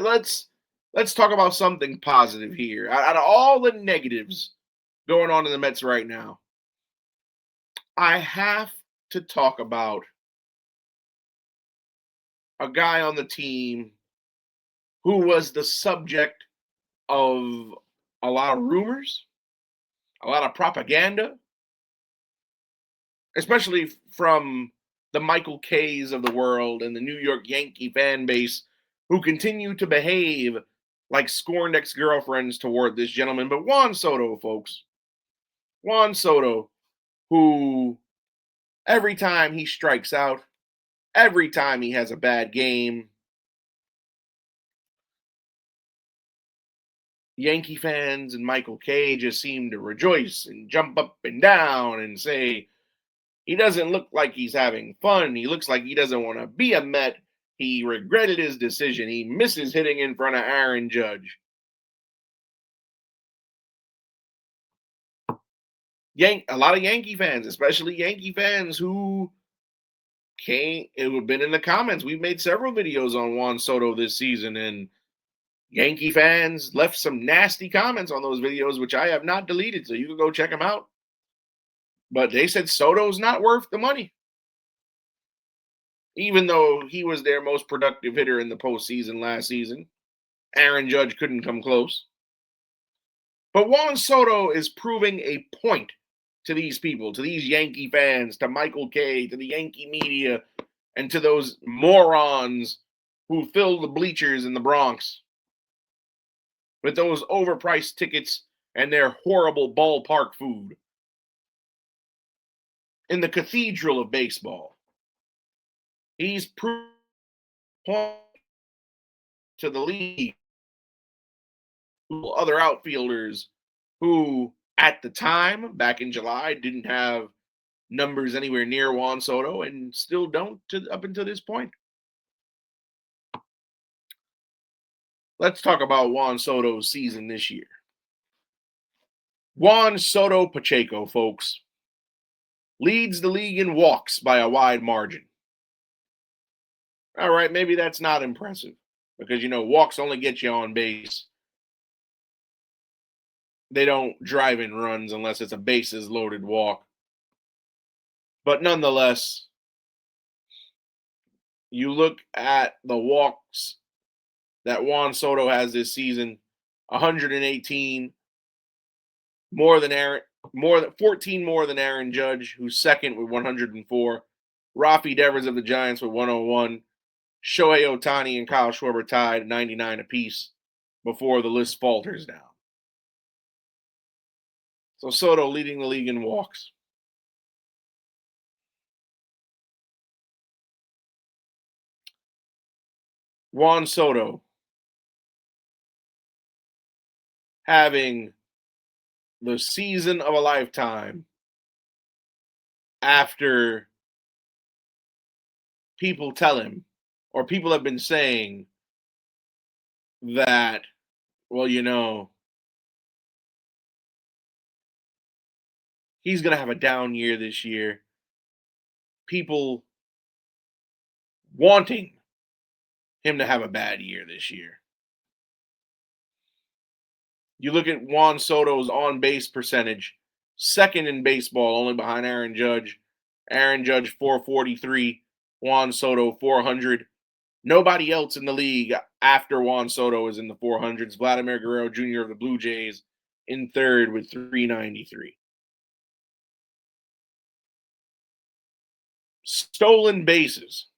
let's talk about something positive here. Out of all the negatives going on in the Mets right now, I have to talk about a guy on the team who was the subject of a lot of rumors, a lot of propaganda, especially from the Michael Kays of the world and the New York Yankee fan base who continue to behave like scorned ex-girlfriends toward this gentleman. But Juan Soto, folks, Juan Soto, who every time he strikes out, every time he has a bad game, Yankee fans and Michael Kay just seem to rejoice and jump up and down and say, he doesn't look like he's having fun. He looks like he doesn't want to be a Met. He regretted his decision. He misses hitting in front of Aaron Judge. A lot of Yankee fans, especially Yankee fans who it would have been in the comments. We've made several videos on Juan Soto this season, and Yankee fans left some nasty comments on those videos, which I have not deleted, so you can go check them out. But they said Soto's not worth the money, even though he was their most productive hitter in the postseason last season. Aaron Judge couldn't come close. But Juan Soto is proving a point to these people, to these Yankee fans, to Michael Kay, to the Yankee media, and to those morons who fill the bleachers in the Bronx with those overpriced tickets and their horrible ballpark food. In the cathedral of baseball, he's proved to the league, other outfielders who, at the time, back in July, didn't have numbers anywhere near Juan Soto and still don't up until this point. Let's talk about Juan Soto's season this year. Juan Soto Pacheco, folks, leads the league in walks by a wide margin. All right, maybe that's not impressive because, walks only get you on base. They don't drive in runs unless it's a bases loaded walk. But nonetheless, you look at the walks that Juan Soto has this season, 118, more than 14 more than Aaron Judge, who's second with 104. Rafi Devers of the Giants with 101. Shohei Ohtani and Kyle Schwarber tied at 99 apiece before the list falters down. So Soto leading the league in walks. Juan Soto having the season of a lifetime after people tell him, or people have been saying that, well, he's going to have a down year this year. People wanting him to have a bad year this year. You look at Juan Soto's on-base percentage, second in baseball, only behind Aaron Judge. Aaron Judge, 443. Juan Soto, 400. Nobody else in the league after Juan Soto is in the 400s. Vladimir Guerrero Jr. of the Blue Jays in third with 393. Stolen bases.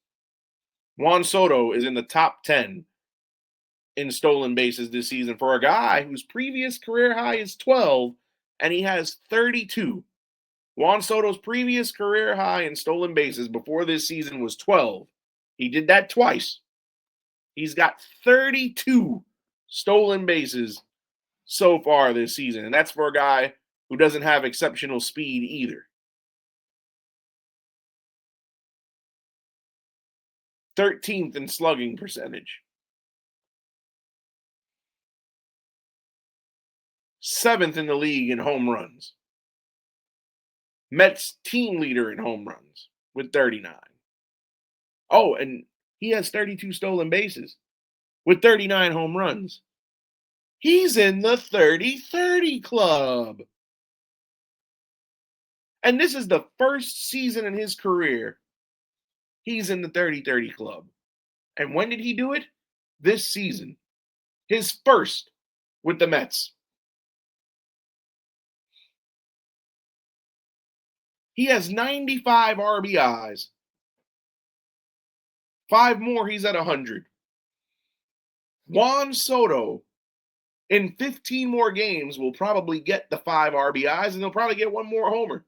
Juan Soto is in the top 10 in stolen bases this season for a guy whose previous career high is 12, and he has 32. Juan Soto's previous career high in stolen bases before this season was 12. He did that twice. He's got 32 stolen bases so far this season, and that's for a guy who doesn't have exceptional speed either. 13th in slugging percentage. 7th in the league in home runs. Mets team leader in home runs with 39. Oh, and he has 32 stolen bases. with 39 home runs. He's in the 30-30 club. And this is the first season in his career he's in the 30-30 club. And when did he do it? This season. His first with the Mets. He has 95 RBIs. 5 more, he's at 100. Juan Soto, in 15 more games, will probably get the 5 RBIs, and he'll probably get 1 more homer.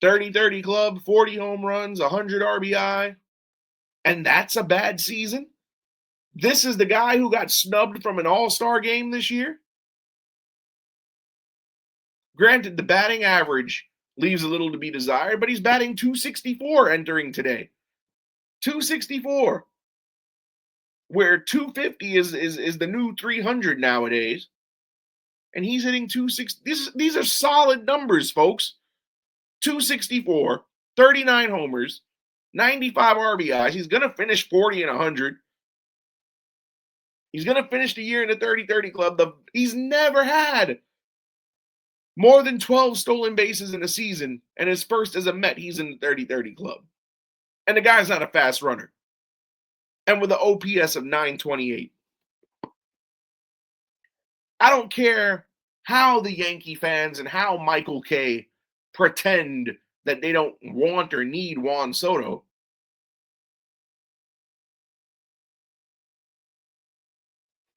30-30 club, 40 home runs, 100 RBI. And that's a bad season? This is the guy who got snubbed from an all-star game this year? Granted, the batting average leaves a little to be desired, but he's batting .264 entering today. .264. Where 250 is the new 300 nowadays. And he's hitting 260. These are solid numbers, folks. 264, 39 homers, 95 RBIs. He's going to finish 40 and 100. He's going to finish the year in the 30-30 club. He's never had more than 12 stolen bases in a season. And his first as a Met, he's in the 30-30 club. And the guy's not a fast runner. And with an OPS of 928. I don't care how the Yankee fans and how Michael Kay pretend that they don't want or need Juan Soto.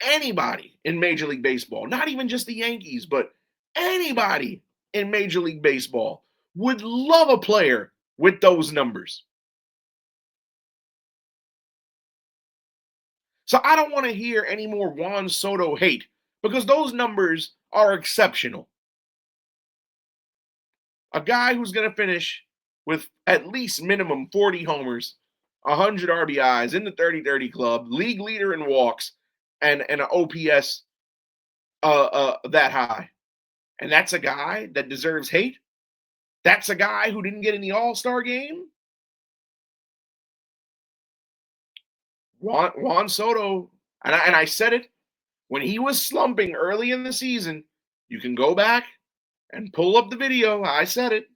Anybody in Major League Baseball, not even just the Yankees, but anybody in Major League Baseball would love a player with those numbers. So I don't want to hear any more Juan Soto hate because those numbers are exceptional. A guy who's going to finish with at least minimum 40 homers, 100 RBIs in the 30-30 club, league leader in walks, and an OPS that high. And that's a guy that deserves hate? That's a guy who didn't get in the All-Star game? Juan Soto, and I said it, when he was slumping early in the season, you can go back and pull up the video. I said it.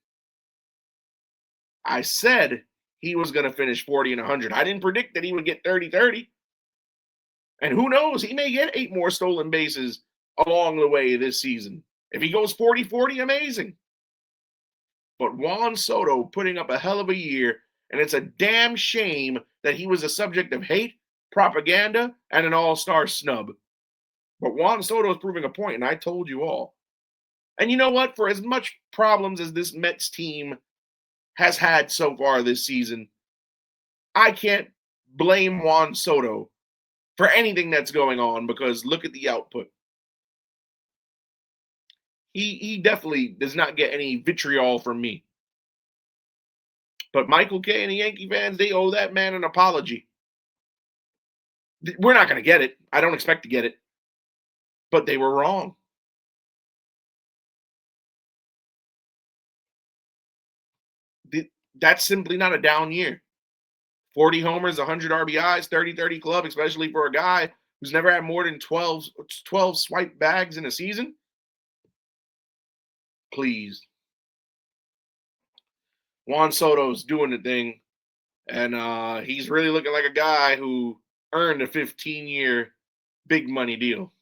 I said he was going to finish 40 and 100. I didn't predict that he would get 30-30. And who knows, he may get 8 more stolen bases along the way this season. If he goes 40-40, amazing. But Juan Soto putting up a hell of a year, and it's a damn shame that he was a subject of hate, propaganda, and an all-star snub. But Juan Soto is proving a point, and I told you all. And you know what? For as much problems as this Mets team has had so far this season, I can't blame Juan Soto for anything that's going on because look at the output. He definitely does not get any vitriol from me. But Michael Kay and the Yankee fans, they owe that man an apology. We're not going to get it. I don't expect to get it. But they were wrong. That's simply not a down year. 40 homers, 100 RBIs, 30-30 club, especially for a guy who's never had more than 12 swipe bags in a season. Please. Juan Soto's doing the thing, and he's really looking like a guy who earned a 15-year big money deal.